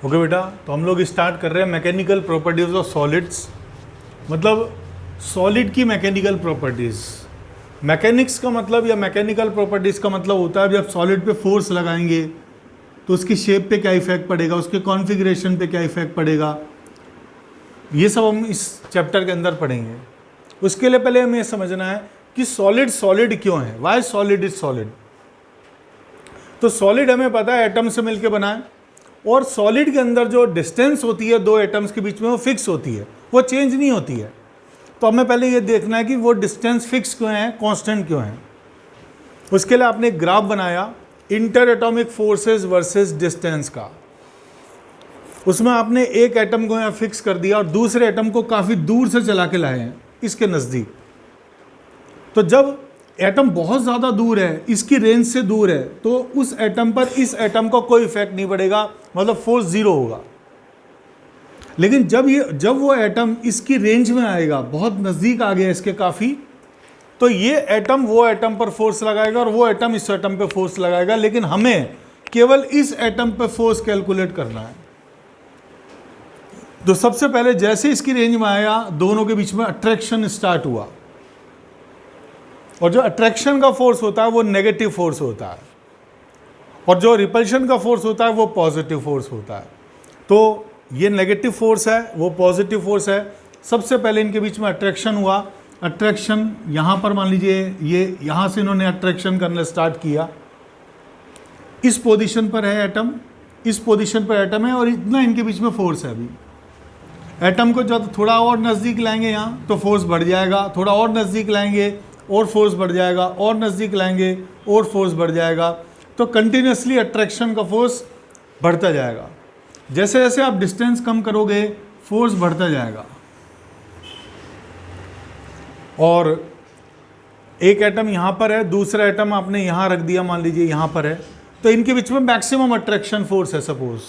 Okay बेटा, तो हम लोग स्टार्ट कर रहे हैं मैकेनिकल प्रॉपर्टीज ऑफ सॉलिड्स, मतलब सॉलिड की मैकेनिकल प्रॉपर्टीज। मैकेनिक्स का मतलब या मैकेनिकल प्रॉपर्टीज का मतलब होता है जब सॉलिड पे फोर्स लगाएंगे तो उसकी शेप पे क्या इफेक्ट पड़ेगा, उसके कॉन्फ़िगरेशन पे क्या इफेक्ट पड़ेगा, ये सब हम इस चैप्टर के अंदर पढ़ेंगे। उसके लिए पहले हमें ये समझना है कि सॉलिड सॉलिड क्यों है, वाई सॉलिड इज सॉलिड। तो सॉलिड हमें पता है एटम से मिलकर बना है, और सॉलिड के अंदर जो डिस्टेंस होती है दो एटम्स के बीच में वो फिक्स होती है, वो चेंज नहीं होती है। तो हमें पहले ये देखना है कि वो डिस्टेंस फिक्स क्यों है, कांस्टेंट क्यों है। उसके लिए आपने एक ग्राफ बनाया inter atomic forces versus distance का। उसमें आपने एक एटम को यहाँ फिक्स कर दिया और दूसरे एटम को काफ़ी दूर से चला के लाए हैं इसके नज़दीक। तो जब एटम बहुत ज़्यादा दूर है, इसकी रेंज से दूर है, तो उस एटम पर इस एटम का कोई इफेक्ट नहीं पड़ेगा, मतलब फोर्स जीरो होगा। लेकिन जब वो एटम इसकी रेंज में आएगा, बहुत नज़दीक आ गया इसके काफ़ी, तो ये एटम वो एटम पर फोर्स लगाएगा और वो एटम इस एटम पर फोर्स लगाएगा। लेकिन हमें केवल इस एटम पर फोर्स कैलकुलेट करना है। तो सबसे पहले जैसे इसकी रेंज में आया, दोनों के बीच में अट्रैक्शन स्टार्ट हुआ, और जो अट्रैक्शन का फोर्स होता है वो नेगेटिव फोर्स होता है, और जो रिपल्शन का फोर्स होता है वो पॉजिटिव फोर्स होता है। तो ये नेगेटिव फोर्स है, वो पॉजिटिव फोर्स है। सबसे पहले इनके बीच में अट्रैक्शन हुआ। अट्रैक्शन यहाँ पर मान लीजिए ये यहाँ से इन्होंने अट्रैक्शन करना स्टार्ट किया। इस पोजीशन पर है एटम, इस पोजीशन पर एटम है, और इतना इनके बीच में फोर्स है। अभी एटम को जब थोड़ा और नज़दीक लाएंगे यहाँ तो फोर्स बढ़ जाएगा, थोड़ा और नज़दीक लाएंगे और फोर्स बढ़ जाएगा, और नज़दीक लाएंगे और फोर्स बढ़ जाएगा। तो कंटिन्यूसली अट्रैक्शन का फोर्स बढ़ता जाएगा। जैसे जैसे आप डिस्टेंस कम करोगे फोर्स बढ़ता जाएगा। और एक एटम यहाँ पर है, दूसरा एटम आपने यहाँ रख दिया, मान लीजिए यहाँ पर है, तो इनके बीच में मैक्सिमम अट्रैक्शन फोर्स है। सपोज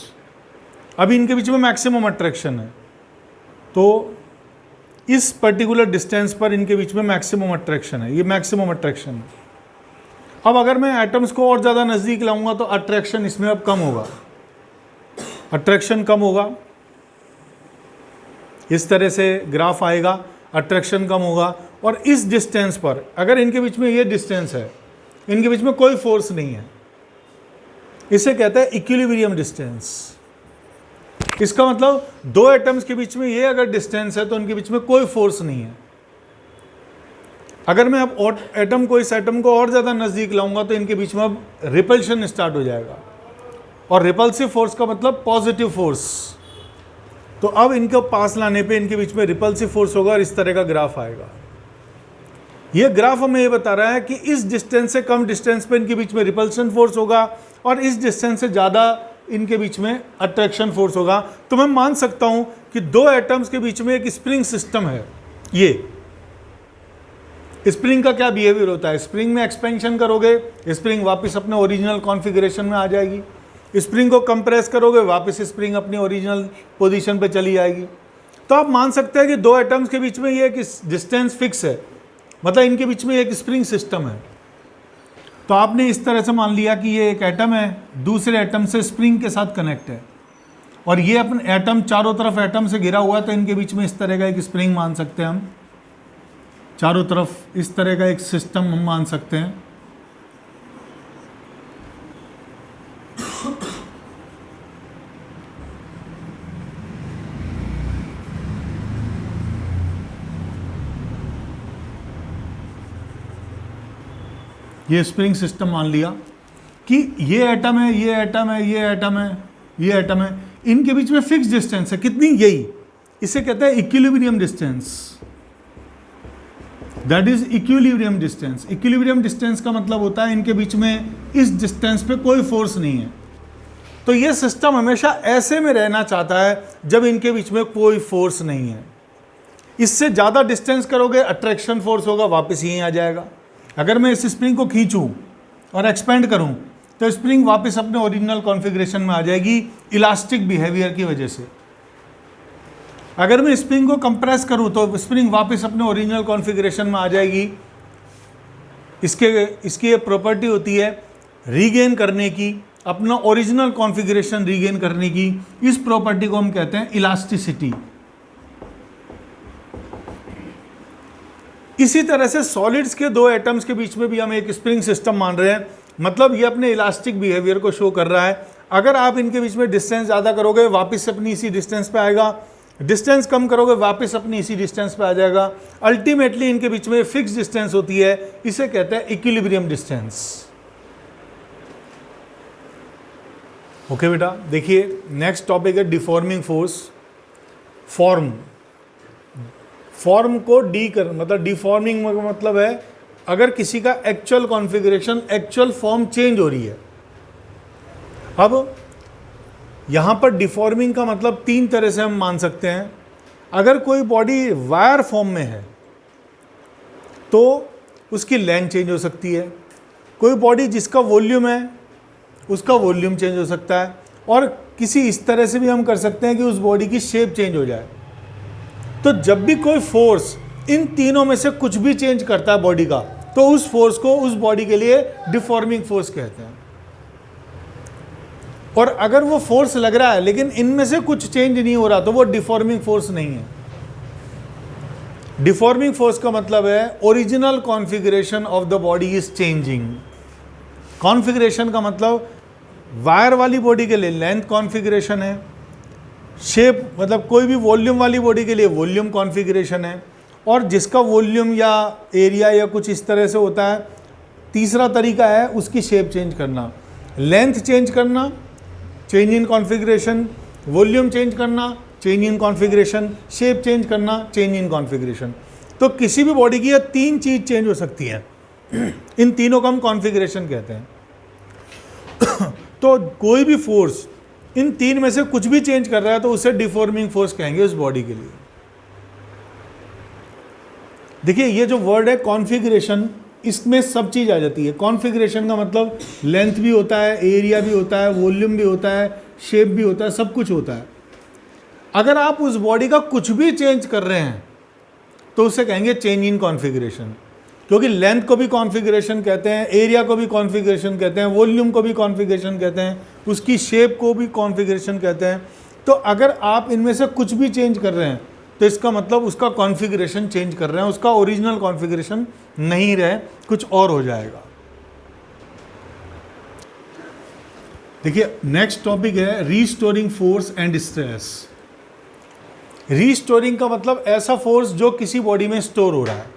अभी इनके बीच में मैक्सिमम अट्रैक्शन है, तो इस पर्टिकुलर डिस्टेंस पर इनके बीच में मैक्सिमम अट्रैक्शन है, ये मैक्सिमम अट्रैक्शन है। अब अगर मैं एटम्स को और ज़्यादा नज़दीक लाऊंगा तो अट्रैक्शन इसमें अब कम होगा, अट्रैक्शन कम होगा। इस तरह से ग्राफ आएगा, अट्रैक्शन कम होगा। और इस डिस्टेंस पर अगर इनके बीच में ये डिस्टेंस है, इनके बीच में कोई फोर्स नहीं है, इसे कहते हैं इक्विलिब्रियम डिस्टेंस। इसका मतलब दो एटम्स के बीच में ये अगर डिस्टेंस है तो उनके बीच में कोई फोर्स नहीं है। अगर मैं अब एटम को, इस एटम को और ज़्यादा नज़दीक लाऊंगा तो इनके बीच में अब रिपल्शन स्टार्ट हो जाएगा, और रिपल्सिव फोर्स का मतलब पॉजिटिव फोर्स। तो अब इनको पास लाने पे इनके बीच में रिपल्सिव फोर्स होगा और इस तरह का ग्राफ आएगा। ये ग्राफ हमें ये बता रहा है कि इस डिस्टेंस से कम डिस्टेंस पे इनके बीच में रिपल्शन फोर्स होगा, और इस डिस्टेंस से ज़्यादा इनके बीच में अट्रैक्शन फोर्स होगा। तो मैं मान सकता हूं कि दो एटम्स के बीच में एक स्प्रिंग सिस्टम है। ये स्प्रिंग का क्या बिहेवियर होता है, स्प्रिंग में एक्सपेंशन करोगे, स्प्रिंग वापस अपने ओरिजिनल कॉन्फ़िगरेशन में आ जाएगी। स्प्रिंग को कंप्रेस करोगे, वापस स्प्रिंग अपनी ओरिजिनल पोजीशन पे चली जाएगी। तो आप मान सकते हैं कि दो एटम्स के बीच में ये एक डिस्टेंस फिक्स है, मतलब इनके बीच में एक स्प्रिंग सिस्टम है। तो आपने इस तरह से मान लिया कि ये एक एटम है, दूसरे एटम से स्प्रिंग के साथ कनेक्ट है, और ये अपने एटम चारों तरफ एटम से घिरा हुआ है, तो इनके बीच में इस तरह का एक स्प्रिंग मान सकते हैं हम। चारों तरफ इस तरह का एक सिस्टम हम मान सकते हैं। ये स्प्रिंग सिस्टम मान लिया कि ये एटम है, ये एटम है, ये एटम है, ये एटम है, इनके बीच में फिक्स डिस्टेंस है। कितनी? यही, इसे कहते हैं equilibrium distance. That is equilibrium distance. Equilibrium distance का मतलब होता है इनके बीच में इस डिस्टेंस पे कोई फोर्स नहीं है। तो ये सिस्टम हमेशा ऐसे में रहना चाहता है जब इनके बीच में कोई फोर्स नहीं है। इससे ज़्यादा डिस्टेंस करोगे अट्रैक्शन फोर्स होगा, वापस यहीं आ जाएगा। अगर मैं इस स्प्रिंग को खींचूं और एक्सपेंड करूं तो स्प्रिंग वापस अपने ओरिजिनल कॉन्फ़िगरेशन में आ जाएगी इलास्टिक बिहेवियर की वजह से। अगर मैं स्प्रिंग को कंप्रेस करूं तो स्प्रिंग वापस अपने ओरिजिनल कॉन्फ़िगरेशन में आ जाएगी। इसकी ये प्रॉपर्टी होती है रीगेन करने की अपना ओरिजिनल कॉन्फ़िगरेशन रीगेन करने की, इस प्रॉपर्टी को हम कहते हैं इलास्टिसिटी। इसी तरह से सॉलिड्स के दो एटम्स के बीच में भी हम एक स्प्रिंग सिस्टम मान रहे हैं, मतलब ये अपने इलास्टिक बिहेवियर को शो कर रहा है। अगर आप इनके बीच में डिस्टेंस ज़्यादा करोगे वापस अपनी इसी डिस्टेंस पे आएगा, डिस्टेंस कम करोगे वापस अपनी इसी डिस्टेंस पे आ जाएगा। अल्टीमेटली इनके बीच में फिक्स डिस्टेंस होती है, इसे कहते हैं इक्विलिब्रियम डिस्टेंस। ओके बेटा, देखिए नेक्स्ट टॉपिक है डिफॉर्मिंग फोर्स। फॉर्म को मतलब डिफॉर्मिंग मतलब है अगर किसी का actual configuration, actual form change हो रही है। अब यहाँ पर डिफॉर्मिंग का मतलब तीन तरह से हम मान सकते हैं। अगर कोई बॉडी वायर फॉर्म में है तो उसकी लेंथ चेंज हो सकती है। कोई बॉडी जिसका वॉल्यूम है उसका वॉल्यूम चेंज हो सकता है, और किसी इस तरह से भी हम कर सकते हैं कि उस बॉडी की शेप चेंज हो जाए। तो जब भी कोई फोर्स इन तीनों में से कुछ भी चेंज करता है बॉडी का, तो उस फोर्स को उस बॉडी के लिए डिफॉर्मिंग फोर्स कहते हैं। और अगर वो फोर्स लग रहा है लेकिन इनमें से कुछ चेंज नहीं हो रहा तो वो डिफॉर्मिंग फोर्स नहीं है। डिफॉर्मिंग फोर्स का मतलब है original configuration of the body is changing. Configuration का मतलब वायर वाली बॉडी के लिए लेंथ कॉन्फ़िगरेशन है, शेप मतलब कोई भी वॉल्यूम वाली बॉडी के लिए वॉल्यूम कॉन्फ़िगरेशन है, और जिसका वॉल्यूम या एरिया या कुछ इस तरह से होता है। तीसरा तरीका है उसकी शेप चेंज करना, लेंथ चेंज करना, change in configuration, volume change करना, change in configuration, shape change करना, चेंज इन कॉन्फ़िगरेशन। तो किसी भी बॉडी की ये तीन चीज़ चेंज हो सकती है। इन तीनों को हम कॉन्फ़िगरेशन कहते हैं। तो कोई भी फोर्स इन तीन में से कुछ भी चेंज कर रहा है तो उसे डिफॉर्मिंग फोर्स कहेंगे उस बॉडी के लिए। देखिए ये जो वर्ड है कॉन्फ़िगरेशन, इसमें सब चीज़ आ जाती है। कॉन्फ़िगरेशन का मतलब लेंथ भी होता है, एरिया भी होता है, वॉल्यूम भी होता है, शेप भी होता है, सब कुछ होता है। अगर आप उस बॉडी का कुछ भी चेंज कर रहे हैं तो उसे कहेंगे चेंज इन कॉन्फ़िगरेशन, क्योंकि लेंथ को भी कॉन्फ़िगरेशन कहते हैं, एरिया को भी कॉन्फ़िगरेशन कहते हैं, वॉल्यूम को भी कॉन्फ़िगरेशन कहते हैं, उसकी शेप को भी कॉन्फ़िगरेशन कहते हैं। तो अगर आप इनमें से कुछ भी चेंज कर रहे हैं तो इसका मतलब उसका कॉन्फ़िगरेशन चेंज कर रहे हैं, उसका ओरिजिनल कॉन्फ़िगरेशन नहीं रहे, कुछ और हो जाएगा। देखिए नेक्स्ट टॉपिक है restoring force and stress. Restoring का मतलब ऐसा फोर्स जो किसी बॉडी में स्टोर हो रहा है।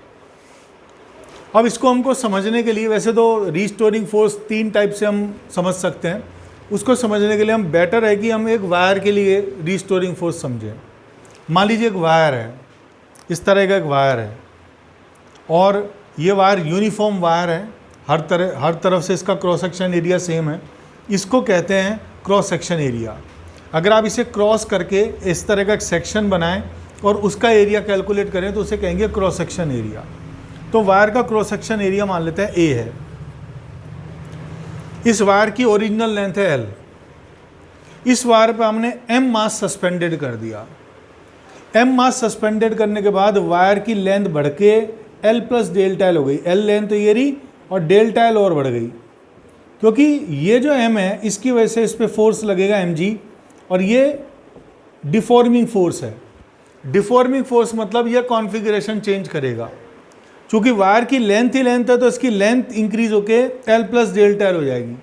अब इसको हमको समझने के लिए, वैसे तो रीस्टोरिंग फोर्स तीन टाइप से हम समझ सकते हैं, उसको समझने के लिए हम बेटर है कि हम एक वायर के लिए रीस्टोरिंग फोर्स समझें। मान लीजिए एक वायर है, इस तरह का एक वायर है, और ये वायर यूनिफॉर्म वायर है, हर तरफ से इसका क्रॉस सेक्शन एरिया सेम है, इसको कहते हैं क्रॉस सेक्शन एरिया। अगर आप इसे क्रॉस करके इस तरह का एक सेक्शन बनाएं और उसका एरिया कैलकुलेट करें तो उसे कहेंगे क्रॉस सेक्शन एरिया। तो वायर का क्रॉस सेक्शन एरिया मान लेते हैं ए है। इस वायर की ओरिजिनल लेंथ है एल। इस वायर पे हमने एम मास सस्पेंडेड कर दिया। एम मास सस्पेंडेड करने के बाद वायर की लेंथ बढ़ के एल प्लस डेल्टा एल हो गई। एल लेंथ तो ये रही और डेल्टा एल और बढ़ गई, क्योंकि ये जो एम है इसकी वजह से इस पर फोर्स लगेगा एम जी, और ये डिफॉर्मिंग फोर्स है। डिफॉर्मिंग फोर्स मतलब ये कॉन्फ़िगरेशन चेंज करेगा। चूँकि वायर की लेंथ ही लेंथ है तो इसकी लेंथ इंक्रीज होके एल प्लस डेल्टा एल हो जाएगी।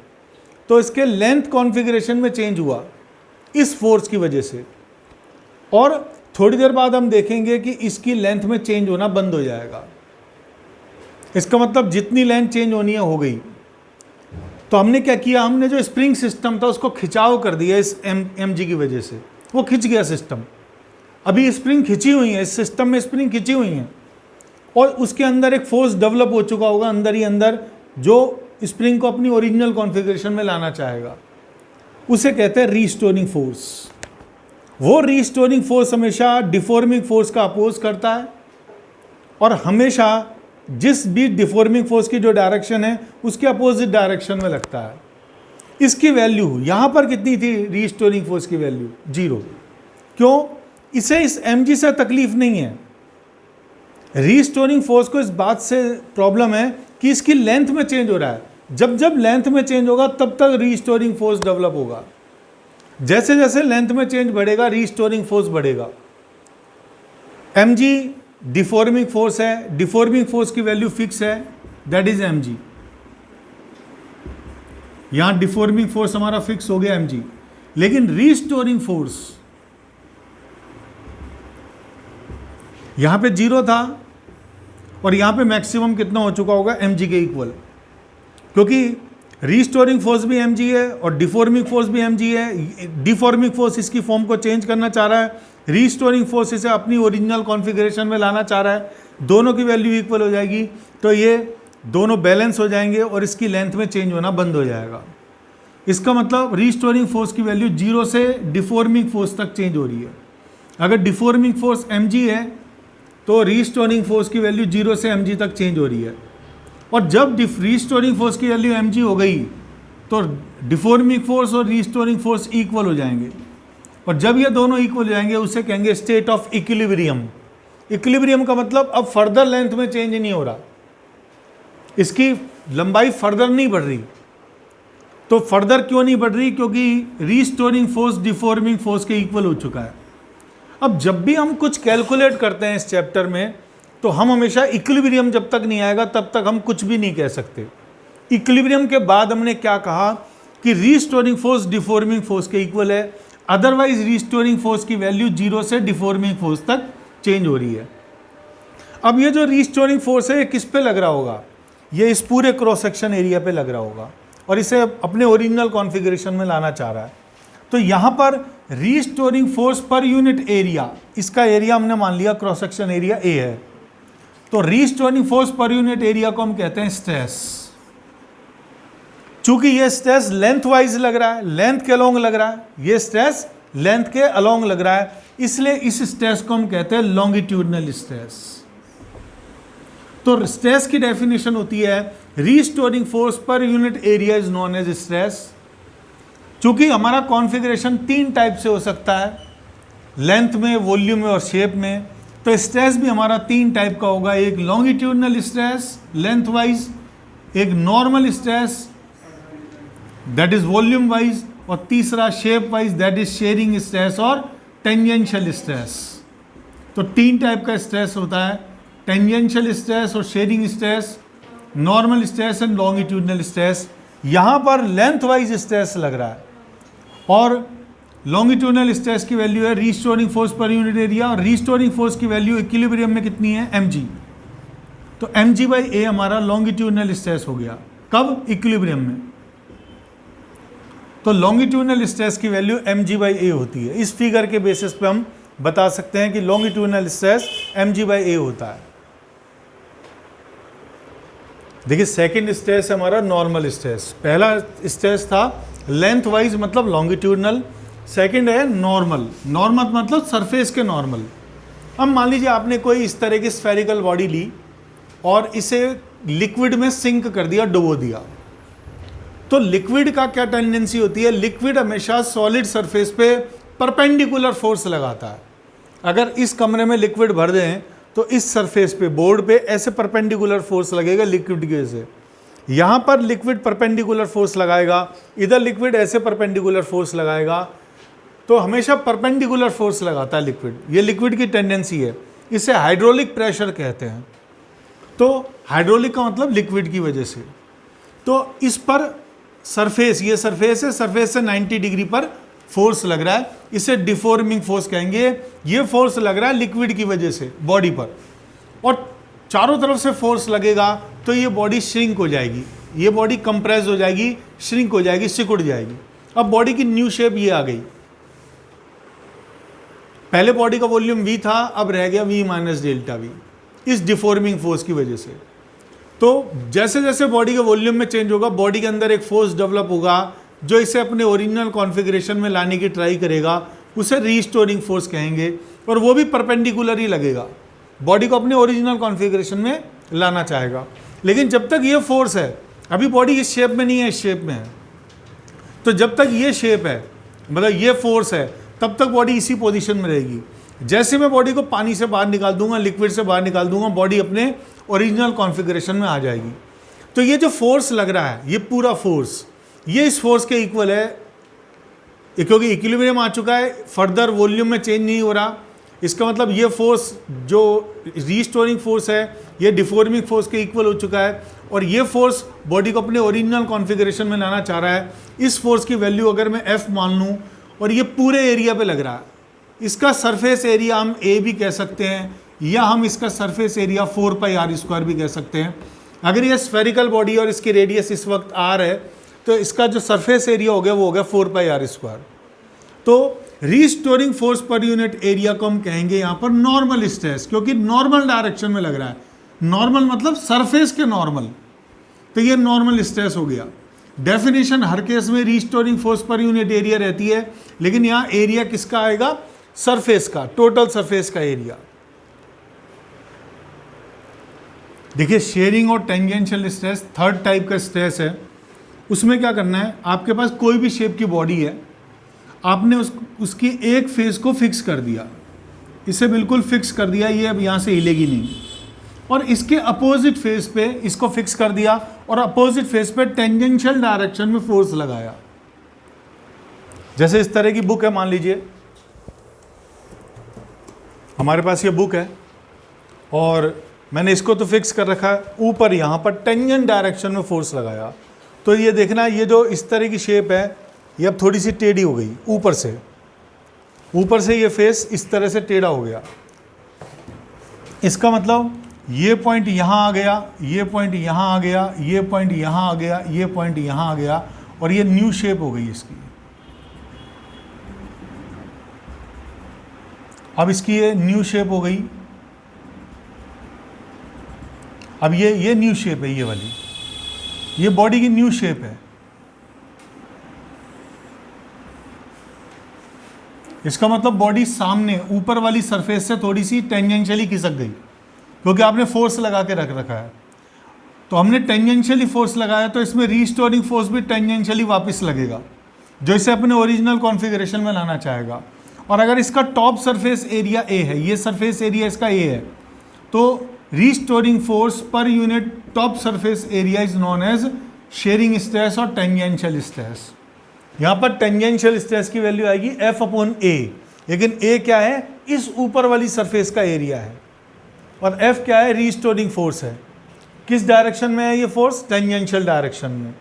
तो इसके लेंथ कॉन्फ़िगरेशन में चेंज हुआ इस फोर्स की वजह से, और थोड़ी देर बाद हम देखेंगे कि इसकी लेंथ में चेंज होना बंद हो जाएगा। इसका मतलब जितनी लेंथ चेंज होनी है हो गई। तो हमने क्या किया, हमने जो स्प्रिंग सिस्टम था उसको खिंचाव कर दिया इस एम जी की वजह से, वो खिंच गया सिस्टम। अभी स्प्रिंग खिंची हुई है, इस सिस्टम में स्प्रिंग खिंची हुई है, और उसके अंदर एक फोर्स डेवलप हो चुका होगा अंदर ही अंदर, जो स्प्रिंग को अपनी ओरिजिनल कॉन्फ़िगरेशन में लाना चाहेगा। उसे कहते हैं रीस्टोरिंग फोर्स। वो रीस्टोरिंग फोर्स हमेशा डिफॉर्मिंग फोर्स का अपोज करता है, और हमेशा जिस भी डिफॉर्मिंग फोर्स की जो डायरेक्शन है उसके अपोजिट डायरेक्शन में लगता है। इसकी वैल्यू यहाँ पर कितनी थी, रीस्टोरिंग फोर्स की वैल्यू 0। क्यों? इसे इस mg से तकलीफ नहीं है। रीस्टोरिंग फोर्स को इस बात से प्रॉब्लम है कि इसकी लेंथ में चेंज हो रहा है। जब जब लेंथ में चेंज होगा तब तक रीस्टोरिंग फोर्स डेवलप होगा। जैसे जैसे लेंथ में चेंज बढ़ेगा रीस्टोरिंग फोर्स बढ़ेगा। mg डिफॉर्मिंग फोर्स है, डिफॉर्मिंग फोर्स की वैल्यू फिक्स है, दैट इज mg। यहां डिफॉर्मिंग फोर्स हमारा फिक्स हो गया mg, लेकिन रीस्टोरिंग फोर्स यहां पे 0 था और यहां पे मैक्सिमम कितना हो चुका होगा mg के इक्वल, क्योंकि रीस्टोरिंग फोर्स भी mg है और डिफॉर्मिंग फोर्स भी mg है। डिफॉर्मिंग फोर्स इसकी फॉर्म को चेंज करना चाह रहा है, रीस्टोरिंग फोर्स इसे अपनी ओरिजिनल कॉन्फ़िगरेशन में लाना चाह रहा है, दोनों की वैल्यू इक्वल हो जाएगी तो ये दोनों बैलेंस हो जाएंगे और इसकी लेंथ में चेंज होना बंद हो जाएगा। इसका मतलब रीस्टोरिंग फोर्स की वैल्यू 0 से डिफॉर्मिंग फोर्स तक चेंज हो रही है। अगर डिफॉर्मिंग फोर्स mg है तो रीस्टोरिंग फोर्स की वैल्यू 0 से mg तक चेंज हो रही है, और जब रीस्टोरिंग फोर्स की वैल्यू mg हो गई तो डिफॉर्मिंग फोर्स और रीस्टोरिंग फोर्स इक्वल हो जाएंगे, और जब ये दोनों इक्वल हो जाएंगे उसे कहेंगे स्टेट ऑफ इक्विलिब्रियम। इक्विलिब्रियम का मतलब अब फर्दर लेंथ में चेंज नहीं हो रहा, इसकी लंबाई फर्दर नहीं बढ़ रही। तो फर्दर क्यों नहीं बढ़ रही? क्योंकि रीस्टोरिंग फोर्स डिफॉर्मिंग फोर्स के इक्वल हो चुका है। अब जब भी हम कुछ कैलकुलेट करते हैं इस चैप्टर में तो हम हमेशा इक्विलिब्रियम जब तक नहीं आएगा तब तक हम कुछ भी नहीं कह सकते। इक्विलिब्रियम के बाद हमने क्या कहा कि रीस्टोरिंग फोर्स डिफॉर्मिंग फोर्स के इक्वल है, अदरवाइज रीस्टोरिंग फोर्स की वैल्यू 0 से डिफॉर्मिंग फोर्स तक चेंज हो रही है। अब ये जो रीस्टोरिंग फोर्स है ये किस पे लग रहा होगा? ये इस पूरे क्रॉस सेक्शन एरिया पे लग रहा होगा और इसे अपने ओरिजिनल कॉन्फ़िगरेशन में लाना चाह रहा है। तो यहाँ पर restoring force per unit area, इसका एरिया हमने मान लिया क्रॉस सेक्शन एरिया A है, तो restoring force per unit area को हम कहते हैं स्ट्रेस। चूंकि ये स्ट्रेस लेंथ वाइज लग रहा है, लेंथ के अलोंग लग रहा है, ये स्ट्रेस लेंथ के अलोंग लग रहा है, इसलिए इस स्ट्रेस को हम कहते हैं लॉन्गिट्यूडनल स्ट्रेस। तो स्ट्रेस की डेफिनेशन होती है restoring force per unit area is known as stress. चूंकि हमारा कॉन्फ़िगरेशन 3 टाइप से हो सकता है, लेंथ में, वॉल्यूम में और शेप में, तो स्ट्रेस भी हमारा 3 टाइप का होगा। एक लॉन्गिट्यूडनल स्ट्रेस लेंथ वाइज, एक normal stress that is volume wise, और तीसरा shape wise that is sharing stress और टेंजेंशियल स्ट्रेस। तो 3 टाइप का स्ट्रेस होता है, टेंजेंशियल स्ट्रेस और sharing stress, normal stress and longitudinal stress. यहाँ पर लेंथ वाइज स्ट्रेस लग रहा है और लॉन्गिट्यूडनल स्ट्रेस की वैल्यू है restoring force per unit area, और रीस्टोरिंग फोर्स की वैल्यू इक्विलिब्रियम में कितनी है? mg। तो mg/a हमारा लॉन्गिट्यूडनल स्ट्रेस हो गया। कब? इक्विलिब्रियम में। तो लॉन्गिट्यूडनल स्ट्रेस की वैल्यू mg/a होती है। इस फिगर के बेसिस पे हम बता सकते हैं कि लॉन्गिट्यूडनल स्ट्रेस mg/a होता है। देखिए सेकंड स्ट्रेस है हमारा नॉर्मल स्ट्रेस। पहला स्ट्रेस था लेंथ वाइज मतलब लॉन्गिट्यूडनल, सेकंड है नॉर्मल। नॉर्मल मतलब सरफेस के नॉर्मल। अब मान लीजिए आपने कोई इस तरह की स्फेरिकल बॉडी ली और इसे लिक्विड में सिंक कर दिया, डुबो दिया, तो लिक्विड का क्या टेंडेंसी होती है? लिक्विड हमेशा सॉलिड सरफेस पे परपेंडिकुलर फोर्स लगाता है। अगर इस कमरे में लिक्विड भर दें तो इस सरफेस पे, बोर्ड पे ऐसे परपेंडिकुलर फोर्स लगेगा लिक्विड की वजह से। यहाँ पर लिक्विड परपेंडिकुलर फोर्स लगाएगा, इधर लिक्विड ऐसे परपेंडिकुलर फोर्स लगाएगा, तो हमेशा परपेंडिकुलर फोर्स लगाता है लिक्विड। ये लिक्विड की टेंडेंसी है, इसे हाइड्रोलिक प्रेशर कहते हैं। तो हाइड्रोलिक का मतलब लिक्विड की वजह से। तो इस पर सरफेस, ये सरफेस है, सरफेस से 90 डिग्री पर फोर्स लग रहा है, इसे डिफॉर्मिंग फोर्स कहेंगे। ये फोर्स लग रहा है लिक्विड की वजह से बॉडी पर, और चारों तरफ से फोर्स लगेगा तो ये बॉडी श्रिंक हो जाएगी, ये बॉडी कंप्रेस हो जाएगी, श्रिंक हो जाएगी, सिकुड़ जाएगी। अब बॉडी की न्यू शेप ये आ गई। पहले बॉडी का वॉल्यूम v था, अब रह गया v माइनस डेल्टा v, इस डिफॉर्मिंग फोर्स की वजह से। तो जैसे जैसे बॉडी का वॉल्यूम में चेंज होगा, बॉडी के अंदर एक फोर्स डेवलप होगा जो इसे अपने ओरिजिनल कॉन्फ़िगरेशन में लाने की ट्राई करेगा, उसे रीस्टोरिंग फोर्स कहेंगे, और वो भी परपेंडिकुलर ही लगेगा, बॉडी को अपने ओरिजिनल कॉन्फ़िगरेशन में लाना चाहेगा। लेकिन जब तक ये फोर्स है, अभी बॉडी इस शेप में नहीं है, इस शेप में है, तो जब तक ये शेप है मतलब ये फोर्स है, तब तक बॉडी इसी पोजीशन में रहेगी। जैसे मैं बॉडी को पानी से बाहर निकाल दूंगा, लिक्विड से बाहर निकाल दूंगा, बॉडी अपने ओरिजिनल कॉन्फ़िगरेशन में आ जाएगी। तो ये जो फोर्स लग रहा है, ये पूरा फोर्स, ये इस फोर्स के इक्वल है, क्योंकि इक्विलिब्रियम आ चुका है, फर्दर वॉल्यूम में चेंज नहीं हो रहा। इसका मतलब ये फोर्स जो रीस्टोरिंग फोर्स है ये डिफॉर्मिंग फोर्स के इक्वल हो चुका है, और ये फोर्स बॉडी को अपने ओरिजिनल कॉन्फ़िगरेशन में लाना चाह रहा है। इस फोर्स की वैल्यू अगर मैं F मान लूँ और ये पूरे एरिया पे लग रहा है, इसका सरफेस एरिया हम A भी कह सकते हैं, या हम इसका सरफेस एरिया 4πr² भी कह सकते हैं। अगर ये स्फेरिकल बॉडी और इसकी रेडियस इस वक्त r है, तो इसका जो सरफेस एरिया हो गया वो हो गया 4πr²। तो restoring force per unit area को हम कहेंगे यहाँ पर नॉर्मल स्ट्रेस, क्योंकि नॉर्मल डायरेक्शन में लग रहा है। नॉर्मल मतलब सरफेस के नॉर्मल, तो ये नॉर्मल स्ट्रेस हो गया। डेफिनेशन हर केस में restoring force per unit area रहती है, लेकिन यहाँ एरिया किसका आएगा? सरफेस का, टोटल सरफेस का एरिया। देखिए शेयरिंग और टेंजेंशियल स्ट्रेस थर्ड टाइप का स्ट्रेस है। उसमें क्या करना है, आपके पास कोई भी शेप की बॉडी है, आपने उसकी एक फेस को फिक्स कर दिया, इसे बिल्कुल फिक्स कर दिया, ये अब यहाँ से हिलेगी नहीं, और इसके अपोजिट फेस पे इसको फिक्स कर दिया और अपोजिट फेस पे टेंजेंशियल डायरेक्शन में फोर्स लगाया। जैसे इस तरह की बुक है, मान लीजिए हमारे पास ये बुक है और मैंने इसको तो फिक्स कर रखा है, ऊपर यहाँ पर टेंजेंट डायरेक्शन में फोर्स लगाया, तो ये देखना ये जो इस तरह की शेप है ये अब थोड़ी सी टेढ़ी हो गई, ऊपर से ये फेस इस तरह से टेढ़ा हो गया। इसका मतलब ये पॉइंट यहाँ आ गया, ये पॉइंट यहाँ आ गया, ये पॉइंट यहाँ आ गया, ये पॉइंट यहाँ आ गया, और ये न्यू शेप हो गई इसकी। अब इसकी ये न्यू शेप हो गई, अब ये न्यू शेप है, ये वाली ये बॉडी की न्यू शेप है। इसका मतलब बॉडी सामने ऊपर वाली सरफेस से थोड़ी सी टेंजेंशियली खिसक गई, क्योंकि आपने फोर्स लगा के रख रखा है। तो हमने टेंजेंशियली फोर्स लगाया, तो इसमें रीस्टोरिंग फोर्स भी टेंजेंशियली वापस लगेगा, जो इसे अपने ओरिजिनल कॉन्फ़िगरेशन में लाना चाहेगा। और अगर इसका टॉप सरफेस एरिया ए है, ये सरफेस एरिया इसका ए है, तो restoring force per unit top surface area is known as shearing stress और टेंजेंशियल स्ट्रेस। यहाँ पर टेंजेंशियल स्ट्रेस की वैल्यू आएगी F/A, लेकिन A क्या है? इस ऊपर वाली सरफेस का एरिया है, और F क्या है? रीस्टोरिंग फोर्स है। किस डायरेक्शन में है ये फोर्स? टेंजेंशियल डायरेक्शन में।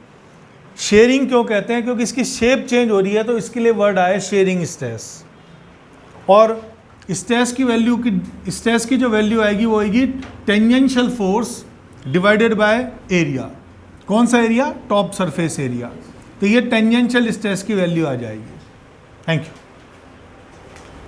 शेयरिंग क्यों कहते हैं? क्योंकि इसकी शेप चेंज हो रही है, तो इसके लिए वर्ड आया शेयरिंग स्ट्रेस। और स्ट्रेस की जो वैल्यू आएगी वो आएगी tangential force divided by area. कौन सा एरिया? Top surface area. तो ये टेंजेंशियल स्ट्रेस की वैल्यू आ जाएगी। Thank you.